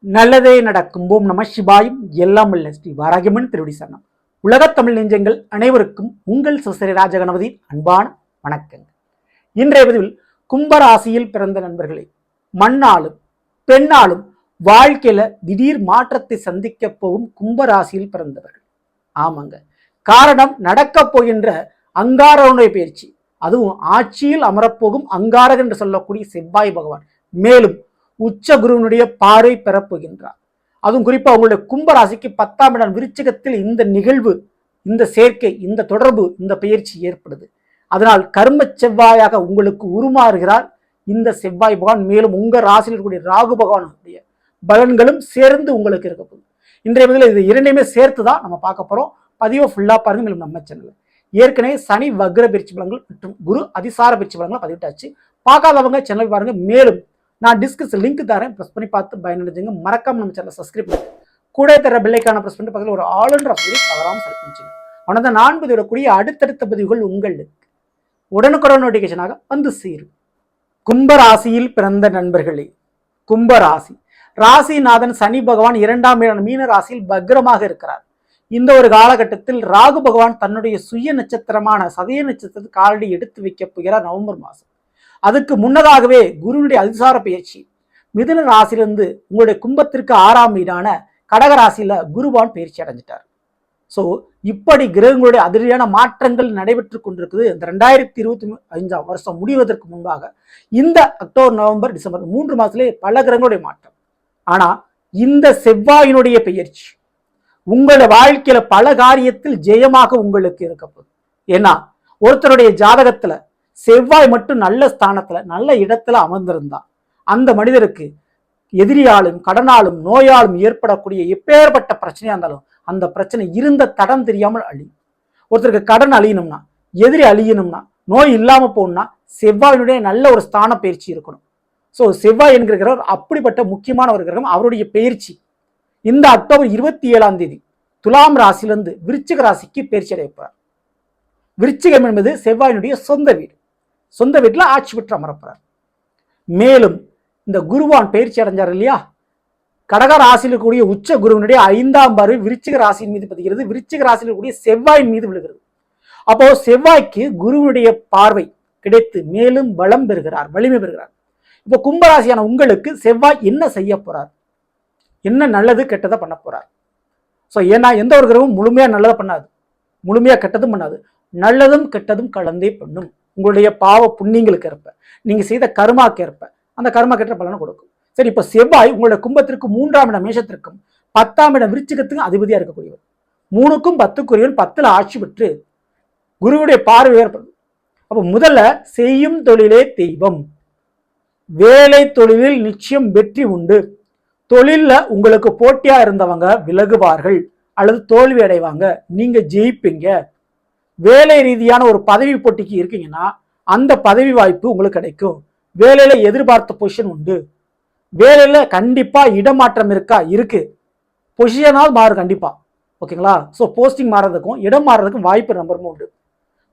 நல்லதே நடக்கும். ஓம் நம சிவாயும். எல்லாம் உள்ள ஸ்ரீ வாராகியம்மன் திருவடி சரணம். உலகத் தமிழ் நெஞ்சங்கள் அனைவருக்கும் உங்கள் சுசரி ராஜகணபதி அன்பான வணக்கங்கள். இன்றைய பதிவில் கும்பராசியில் பிறந்த நண்பர்களே, மண்ணாலும் பெண்ணாலும் வாழ்க்கையில திடீர் மாற்றத்தை சந்திக்க போகும் கும்பராசியில் பிறந்தவர்கள். ஆமாங்க, காரணம் நடக்க போகின்ற அங்காரனுடைய பயிற்சி, அதுவும் ஆட்சியில் அமரப்போகும் அங்காரகன் என்று சொல்லக்கூடிய செவ்வாய் பகவான் மேலும் உச்ச குருவனுடைய பார்வை பெறப்போகின்றார். அதுவும் குறிப்பா உங்களுடைய கும்பராசிக்கு 10ஆம் இடம் விருச்சிகத்தில் இந்த நிகழ்வு, இந்த சேர்க்கை, இந்த தொடர்பு, இந்த பயிற்சி ஏற்படுது. அதனால் கர்ம செவ்வாயாக உங்களுக்கு உருமாறுகிறார் இந்த செவ்வாய் பகவான். மேலும் உங்க ராசியில் இருக்கக்கூடிய ராகு பகவானுடைய பலன்களும் சேர்ந்து உங்களுக்கு இருக்க போகுது. இன்றைய பதில் இது இரண்டையுமே சேர்த்து தான் நம்ம பார்க்க போறோம். பதிவை ஃபுல்லா பாருங்க. மேலும் நம்ம சேனல்ல ஏற்கனவே சனி வக்ர பயிற்சி பலன்கள் மற்றும் குரு அதிசார பயிற்சி பலன்கள் பதிவிட்டாச்சு. பார்க்காதவங்க சேனல் பாருங்க. மேலும் நான் டிஸ்கிரிப்ஷன் லிங்க் தரேன், ப்ரெஸ் பண்ணி பார்த்து பயனடைஞ்சுங்க. மறக்காம நம்ம சேனலை சப்ஸ்கிரைப் பண்ணி கூட தர பெல்லைக்கான ப்ரெஸ் பண்ணி பக்கத்தில் ஒரு ஆளுன்ற பதிவு தவறாமல் செலக்ட் பண்ணிச்சுங்க. ஆனால் தான் நான் பதிவிடக்கூடிய அடுத்தடுத்த பதிவுகள் உங்களுக்கு உடனுக்குடன் நோட்டிஃபிகேஷனாக வந்து சேரும். கும்பராசியில் பிறந்த நண்பர்களே, கும்பராசி ராசிநாதன் சனி பகவான் 2ஆம் இடம் மீன ராசியில் பக்ரமாக இருக்கிறார். இந்த ஒரு காலகட்டத்தில் ராகு பகவான் தன்னுடைய சுய நட்சத்திரமான சதய நட்சத்திரத்துக்கு காலடி எடுத்து வைக்க போகிறார் நவம்பர் மாதம். அதுக்கு முன்னதாகவே குருனுடைய அதிசார பயிற்சி மிதுன ராசியிலிருந்து உங்களுடைய கும்பத்திற்கு 6ஆம் வீடான கடக ராசியில குருவான் பயிற்சி அடைஞ்சிட்டார். ஸோ இப்படி கிரகங்களுடைய அதிரடியான மாற்றங்கள் நடைபெற்று கொண்டிருக்குது. இந்த 2025ஆம் வருஷம் முடிவதற்கு முன்பாக இந்த அக்டோபர் நவம்பர் டிசம்பர் 3 மாதத்திலே பல கிரகங்களுடைய மாற்றம். ஆனா இந்த செவ்வாயினுடைய பயிற்சி உங்களுடைய வாழ்க்கையில பல காரியத்தில் ஜெயமாக உங்களுக்கு இருக்க போகுது. ஏன்னா ஒருத்தருடைய ஜாதகத்துல செவ்வாய் மட்டும் நல்ல ஸ்தானத்துல நல்ல இடத்துல அமர்ந்திருந்தா அந்த மனிதருக்கு எதிரியாலும் கடனாலும் நோயாலும் ஏற்படக்கூடிய எப்பேற்பட்ட பிரச்சனையா இருந்தாலும் அந்த பிரச்சனை இருந்த தடம் தெரியாமல் அழியும். ஒருத்தருக்கு கடன் அழியணும்னா, எதிரி அழியணும்னா, நோய் இல்லாம போகணும்னா செவ்வாயினுடைய நல்ல ஒரு ஸ்தான பயிற்சி இருக்கணும். ஸோ செவ்வாய் என்கிற கிரகம் அப்படிப்பட்ட முக்கியமான ஒரு கிரகம். அவருடைய பயிற்சி இந்த அக்டோபர் 27ஆம் தேதி துலாம் ராசியிலிருந்து விருச்சிக ராசிக்கு பயிற்சி அடையப்படுறார். விருச்சிகம் என்பது செவ்வாயினுடைய சொந்த வீடு. சொந்த வீட்டில் ஆட்சி பெற்று அமரப்படுறார். மேலும் இந்த குருவான் பயிற்சி அடைஞ்சார் இல்லையா, கடக ராசியில் இருக்கக்கூடிய உச்ச குருவனுடைய 5ஆம் பார்வை விருச்சிக ராசியின் மீது பதிகிறது. விருச்சிக ராசியில் இருக்கக்கூடிய செவ்வாயின் மீது விழுகிறது. அப்போ செவ்வாய்க்கு குருவனுடைய பார்வை கிடைத்து மேலும் பலம் பெறுகிறார், வலிமை பெறுகிறார். இப்போ கும்பராசியான உங்களுக்கு செவ்வாய் என்ன செய்ய போறார், என்ன நல்லது கெட்டதை பண்ண போறார். ஸோ ஏன்னா எந்த ஒரு கிரகமும் முழுமையா நல்லதை பண்ணாது, முழுமையா கெட்டதும் பண்ணாது. நல்லதும் கெட்டதும் கலந்தே பண்ணும். உங்களுடைய பாவ புண்ணியங்களுக்கு ஏற்ப, நீங்க செய்த கர்மாக்கு ஏற்ப அந்த கர்மா கெட்ட பலனை கொடுக்கும். சரி, இப்போ செவ்வாய் உங்களுடைய கும்பத்திற்கு 3ஆம் இடம் மேஷத்திற்கும் 10ஆம் இடம் விருச்சிகத்துக்கும் அதிபதியா இருக்கக்கூடியவர். 3க்கும் 10க்குரியவன் 10ல் ஆட்சி பெற்று குருவுடைய பார்வை ஏற்படும். அப்போ முதல்ல செய்யும் தொழிலே தெய்வம். வேலை தொழிலில் நிச்சயம் வெற்றி உண்டு. தொழில்ல உங்களுக்கு போட்டியா இருந்தவங்க விலகுவார்கள் அல்லது தோல்வி அடைவாங்க, நீங்க ஜெயிப்பீங்க. வேலை ரீதியான ஒரு பதவி போட்டிக்கு இருக்கீங்கன்னா அந்த பதவி வாய்ப்பு உங்களுக்கு கிடைக்கும். வேலையில எதிர்பார்த்த பொசிஷன் உண்டு. வேலையில கண்டிப்பா இடமாற்றம் இருக்கா, இருக்கு. பொசிஷனால் மாறும் கண்டிப்பா. ஓகேங்களா? ஸோ போஸ்டிங் மாறதுக்கும் இடம் மாறுறதுக்கும் வாய்ப்பு ரொம்ப உண்டு.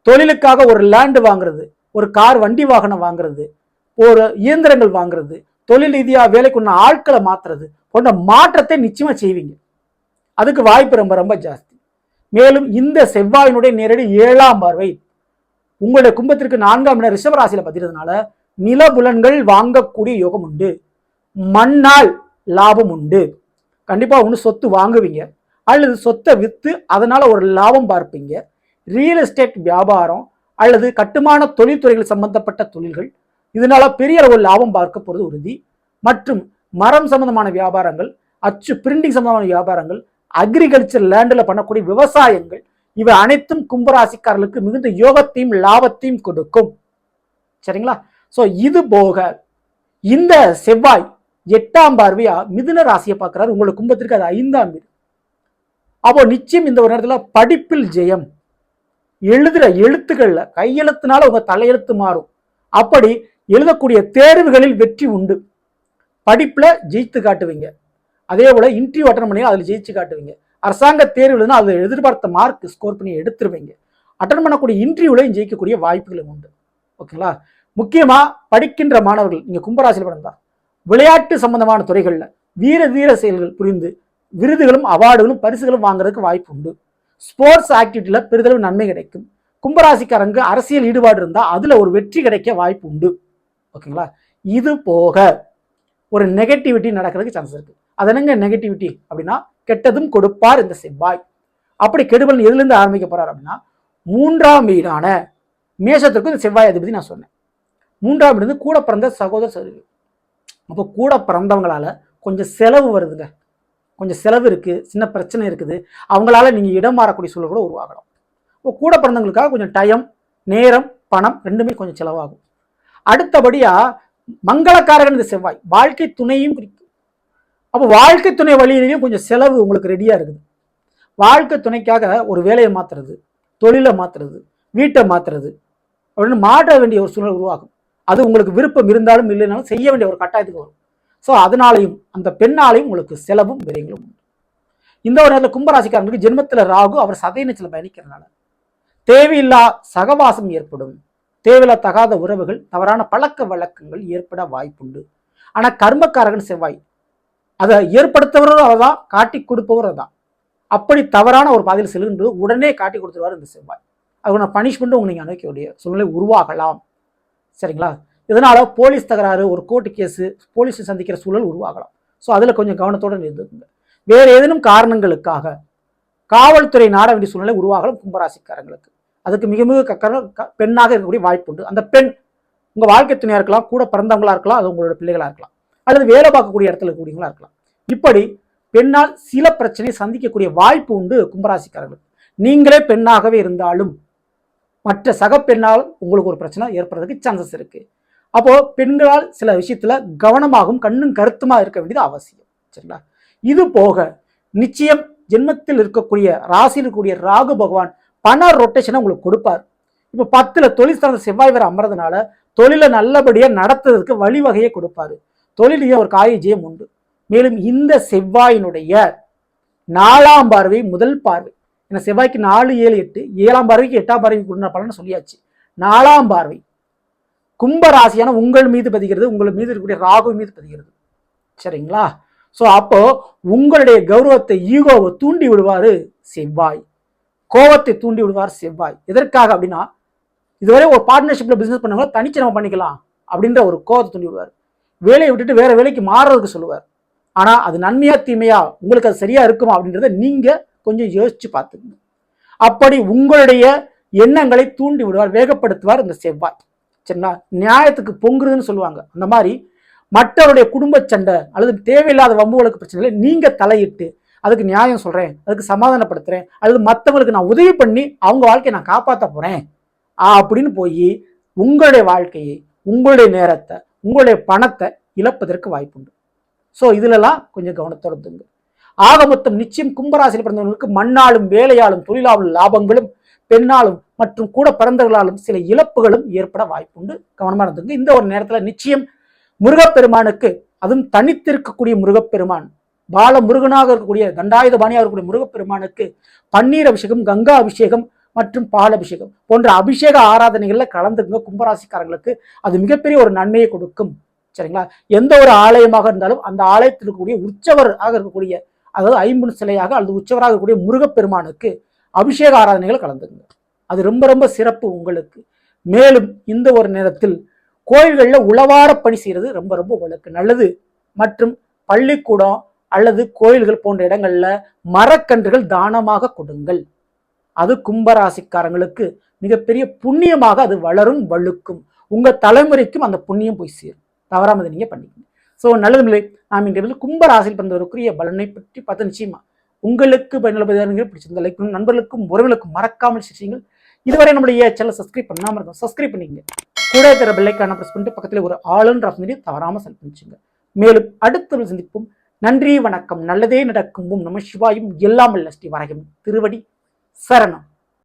தொழிலுக்காக ஒரு லேண்டு வாங்குறது, ஒரு கார் வண்டி வாகனம் வாங்குறது, ஒரு இயந்திரங்கள் வாங்குறது, தொழில் ரீதியா வேலைக்குள்ள ஆட்களை மாத்துறது போன்ற மாற்றத்தை நிச்சயமா செய்வீங்க. அதுக்கு வாய்ப்பு ரொம்ப ரொம்ப ஜாஸ்தி. மேலும் இந்த செவ்வாயினுடைய நேரடி 7ஆம் பார்வை உங்களுடைய கும்பத்திற்கு 4ஆம் இடம் ரிஷப ராசியில பதிறதுனால நிலபுலன்கள் வாங்கக்கூடிய யோகம் உண்டு. மண்ணால் லாபம் உண்டு. கண்டிப்பா ஒன்று சொத்து வாங்குவீங்க அல்லது சொத்தை வித்து அதனால ஒரு லாபம் பார்ப்பீங்க. ரியல் எஸ்டேட் வியாபாரம் அல்லது கட்டுமான தொழில்துறைகள் சம்பந்தப்பட்ட தொழில்கள், இதனால பெரிய அளவு லாபம் பார்க்க போறது உறுதி. மற்றும் மரம் சம்பந்தமான வியாபாரங்கள், அச்சு பிரிண்டிங் சம்பந்தமான வியாபாரங்கள், அக்ரிகல்ச்சர் லேண்டில் பண்ணக்கூடிய விவசாயங்கள், இவை அனைத்தும் கும்பராசிக்காரர்களுக்கு மிகுந்த யோகத்தையும் லாபத்தையும் கொடுக்கும். சரிங்களா? ஸோ இது போக இந்த செவ்வாய் 8ஆம் பார்வையா மிதுன ராசியை பார்க்கிறார். உங்களுக்கு கும்பத்திற்கு அது 5ஆம் வீடு. அப்போ நிச்சயம் இந்த ஒரு நேரத்தில் படிப்பில் ஜெயம். எழுதுற எழுத்துக்கள்ல கையெழுத்துனால உங்க தலையெழுத்து மாறும். அப்படி எழுதக்கூடிய தேர்வுகளில் வெற்றி உண்டு. படிப்புல ஜெயித்து காட்டுவீங்க. அதே போல இன்டர்வியூ அட்டன் பண்ணி அதில் ஜெயிச்சு காட்டுவீங்க. அரசாங்க தேர்வுலன்னா அதில் எதிர்பார்த்த மார்க் ஸ்கோர் பண்ணி எடுத்துருவீங்க. அட்டன் பண்ணக்கூடிய இன்டர்வியூலையும் ஜெயிக்கக்கூடிய வாய்ப்புகளும் உண்டு. ஓகேங்களா? முக்கியமா படிக்கின்ற மாணவர்கள், நீங்க கும்பராசியில் பிறந்தா விளையாட்டு சம்பந்தமான துறைகள்ல வீர தீர செயல்கள் புரிந்து விருதுகளும் அவார்டுகளும் பரிசுகளும் வாங்குறதுக்கு வாய்ப்பு உண்டு. ஸ்போர்ட்ஸ் ஆக்டிவிட்டியில பெரிதளவு நன்மை கிடைக்கும். கும்பராசிக்காரங்க அரசியல் ஈடுபாடு இருந்தால் அதுல ஒரு வெற்றி கிடைக்க வாய்ப்பு உண்டு. ஓகேங்களா? இது போக ஒரு நெகட்டிவிட்டி நடக்கிறதுக்கு சான்ஸ் இருக்கு. அது என்னங்க நெகட்டிவிட்டி அப்படின்னா, கெட்டதும் கொடுப்பார் இந்த செவ்வாய். அப்படி கெடுபலன் எதுலேருந்து ஆரம்பிக்க போறார் அப்படின்னா, 3ஆம் வீடான மேஷத்திற்கு இந்த செவ்வாய் அதிபதி நான் சொன்னேன். 3ஆம் வீடு கூட பிறந்த சகோதர சகோதரி. அப்போ கூட பிறந்தவங்களால கொஞ்சம் செலவு வருதுங்க, கொஞ்சம் செலவு இருக்கு, சின்ன பிரச்சனை இருக்குது. அவங்களால நீங்க இடம் மாறக்கூடிய சூழல் கூட உருவாகலாம். இப்போ கூட பிறந்தவங்களுக்காக கொஞ்சம் டைம், நேரம், பணம் ரெண்டுமே கொஞ்சம் செலவாகும். அடுத்தபடியா மங்களக்காரகன் இந்த செவ்வாய் வாழ்க்கை துணையும் குறிக்கும். அப்போ வாழ்க்கை துணை வழியிலையும் கொஞ்சம் செலவு உங்களுக்கு ரெடியா இருக்குது. வாழ்க்கை துணைக்காக ஒரு வேலையை மாத்துறது, தொழிலை மாத்துறது, வீட்டை மாத்துறது அப்படின்னு மாற்ற வேண்டிய ஒரு சூழல் உருவாகும். அது உங்களுக்கு விருப்பம் இருந்தாலும் இல்லைனாலும் செய்ய வேண்டிய ஒரு கட்டாயத்துக்கு வரும். ஸோ அதனாலையும் அந்த பெண்ணாலையும் உங்களுக்கு செலவும் விரைகளும். இந்த ஒரு நேரத்தில் கும்பராசிக்காரங்களுக்கு ஜென்மத்தில் ராகு அவர் சதய நட்சத்திரத்தில் பயணிக்கிறதுனால தேவையில்லா சகவாசம் ஏற்படும். தேவையில்லா தகாத உறவுகள், தவறான பழக்க வழக்கங்கள் ஏற்பட வாய்ப்புண்டு. ஆனால் கர்மக்காரகன் செவ்வாய் அதை ஏற்படுத்தவரும் அவர்தான், காட்டி கொடுப்பவரும் தான். அப்படி தவறான ஒரு பாதையில் செல்கின்றது உடனே காட்டி கொடுத்துருவார் இந்த செவ்வாய். அதுக்கான பனிஷ்மெண்ட்டும் உங்களுக்கு அனுபவிக்க வேண்டிய சூழ்நிலை உருவாகலாம். சரிங்களா? இதனால போலீஸ் தகராறு, ஒரு கோர்ட்டு கேஸு, போலீஸ் சந்திக்கிற சூழல் உருவாகலாம். ஸோ அதில் கொஞ்சம் கவனத்தோடு இருந்துக்குங்க. வேறு ஏதேனும் காரணங்களுக்காக காவல்துறை நாட வேண்டிய சூழ்நிலை உருவாகலாம் கும்பராசிக்காரங்களுக்கு. அதுக்கு மிக மிக பெண்ணாக இருக்கக்கூடிய வாய்ப்பு உண்டு. அந்த பெண் உங்க வாழ்க்கை துணையா இருக்கலாம், கூட பிறந்தவங்களா இருக்கலாம், அது உங்களோட பிள்ளைகளா இருக்கலாம், அல்லது வேலை பார்க்கக்கூடிய இடத்துல இருக்கக்கூடியவங்களா இருக்கலாம். இப்படி பெண்ணால் சில பிரச்சனையை சந்திக்கக்கூடிய வாய்ப்பு உண்டு கும்பராசிக்காரர்களுக்கு. நீங்களே பெண்ணாகவே இருந்தாலும் மற்ற சக பெண்ணால் உங்களுக்கு ஒரு பிரச்சனை ஏற்படுறதுக்கு சான்சஸ் இருக்கு. அப்போ பெண்களால் சில விஷயத்துல கவனமாகவும் கண்ணும் கருத்துமா இருக்க வேண்டியது அவசியம். சரிங்களா? இது போக நிச்சயம் ஜென்மத்தில் இருக்கக்கூடிய ராசியில் இருக்கக்கூடிய ராகு பகவான் பண ரொட்டேஷனை உங்களுக்கு கொடுப்பார். இப்போ 10ல் தொழில் சார்ந்த செவ்வாய் வரை அமர்றதுனால தொழிலை நல்லபடியா நடத்துறதுக்கு வழிவகையை கொடுப்பாரு. தொழிலையே ஒரு காரிய ஜெயம் உண்டு. மேலும் இந்த செவ்வாயினுடைய 4ஆம் பார்வை முதல் பார்வை, ஏன்னா செவ்வாய்க்கு 4, 7, 8, 7ஆம் பார்வைக்கு 8ஆம் பார்வைக்கு பலன்னு சொல்லியாச்சு. 4ஆம் பார்வை கும்ப ராசியான உங்கள் மீது பதிகிறது, உங்கள் மீது இருக்கக்கூடிய ராகு மீது பதிகிறது. சரிங்களா? ஸோ அப்போ உங்களுடைய கௌரவத்தை, ஈகோவை தூண்டி விடுவாரு செவ்வாய், கோபத்தை தூண்டி விடுவார் செவ்வாய். எதற்காக அப்படின்னா, இதுவரை ஒரு பார்ட்னர்ஷிப்ல பிசினஸ் பண்ணவங்க தனிச்சு நம்ம பண்ணிக்கலாம் அப்படின்ற ஒரு கோபத்தை தூண்டி விடுவார். வேலையை விட்டுட்டு வேற வேலைக்கு மாறுறதுக்கு சொல்லுவார். ஆனா அது நன்மையா தீமையா, உங்களுக்கு அது சரியா இருக்குமா அப்படின்றத நீங்க கொஞ்சம் யோசிச்சு பார்த்துக்கணும். அப்படி உங்களுடைய எண்ணங்களை தூண்டி விடுவார், வேகப்படுத்துவார் இந்த செவ்வாய். சரிங்களா? நியாயத்துக்கு பொங்குறதுன்னு சொல்லுவாங்க. அந்த மாதிரி மற்றவருடைய குடும்ப சண்டை அல்லது தேவையில்லாத வம்புகளுக்கு பிரச்சனைகளை நீங்க தலையிட்டு அதுக்கு நியாயம் சொல்றேன், அதுக்கு சமாதானப்படுத்துறேன், அல்லது மற்றவங்களுக்கு நான் உதவி பண்ணி அவங்க வாழ்க்கையை நான் காப்பாற்ற போறேன் அப்படின்னு போய் உங்களுடைய வாழ்க்கையை, உங்களுடைய நேரத்தை, உங்களுடைய பணத்தை இழப்பதற்கு வாய்ப்புண்டு. ஸோ இதுலலாம் கொஞ்சம் கவனத்தோடு இருந்துங்க. ஆக மொத்தம் நிச்சயம் கும்பராசியில் பிறந்தவர்களுக்கு மண்ணாலும் வேலையாலும் தொழிலாலும் லாபங்களும், பெண்ணாலும் மற்றும் கூட பிறந்தவர்களாலும் சில இழப்புகளும் ஏற்பட வாய்ப்புண்டு. கவனமா இருந்துங்க. இந்த ஒரு நேரத்தில் நிச்சயம் முருகப்பெருமானுக்கு, அதுவும் தனித்திருக்கக்கூடிய முருகப்பெருமான், பால முருகனாக இருக்கக்கூடிய தண்டாயுத பாணியாக இருக்கக்கூடிய முருகப்பெருமானுக்கு பன்னீர் அபிஷேகம், கங்கா அபிஷேகம் மற்றும் பால் அபிஷேகம் போன்ற அபிஷேக ஆராதனைகள்ல கலந்துங்க. கும்பராசிக்காரங்களுக்கு அது மிகப்பெரிய ஒரு நன்மையை கொடுக்கும். சரிங்களா? எந்த ஒரு ஆலயமாக இருந்தாலும் அந்த ஆலயத்தில் இருக்கக்கூடிய உற்சவராக இருக்கக்கூடிய, அதாவது ஐம்பொன் சிலையாக அல்லது உற்சவராக இருக்கக்கூடிய முருகப்பெருமானுக்கு அபிஷேக ஆராதனைகள் கலந்துங்க. அது ரொம்ப ரொம்ப சிறப்பு உங்களுக்கு. மேலும் இந்த ஒரு நேரத்தில் கோயில்களில் உளவார பணி செய்யறது ரொம்ப ரொம்ப உங்களுக்கு நல்லது. மற்றும் பள்ளிக்கூடம் அல்லது கோயில்கள் போன்ற இடங்கள்ல மரக்கன்றுகள் தானமாக கொடுங்கள். அது கும்பராசிக்காரங்களுக்கு மிகப்பெரிய புண்ணியமாக அது வளரும், வழுக்கும். உங்க தலைமுறைக்கும் அந்த புண்ணியம் போய் சேரும். தவறாம நீங்க பண்ணிக்கணும். ஸோ நல்லது இல்லை. நாம் இன்றைய கும்பராசியில் பிறந்தவருக்குரிய பலனை பற்றி பார்த்து நிச்சயமா உங்களுக்கு பயனுள்ள பிடிச்சிருந்த லைக் பண்ணுங்க. நண்பர்களுக்கும் உறவுகளுக்கும் மறக்காமல் செய்யுங்கள். இதுவரை நம்முடைய சேனலை சப்ஸ்கிரைப் பண்ணாமல் இருக்கும், சப்ஸ்கிரைப் பண்ணிக்கங்க. கூட இருக்கிற பெல்லைக்கான பிரஸ் பண்ணிட்டு பக்கத்தில் ஒரு ஆளுன்ற ஆப்ஷன் தவறாம செல் பண்ணிச்சுங்க. மேலும் அடுத்த சந்திப்போம். நன்றி, வணக்கம். நல்லதே நடக்கும். நம சிவாயும். எல்லாம் அல்ல ஸ்ரீ வராகியும் திருவடி சரணம்.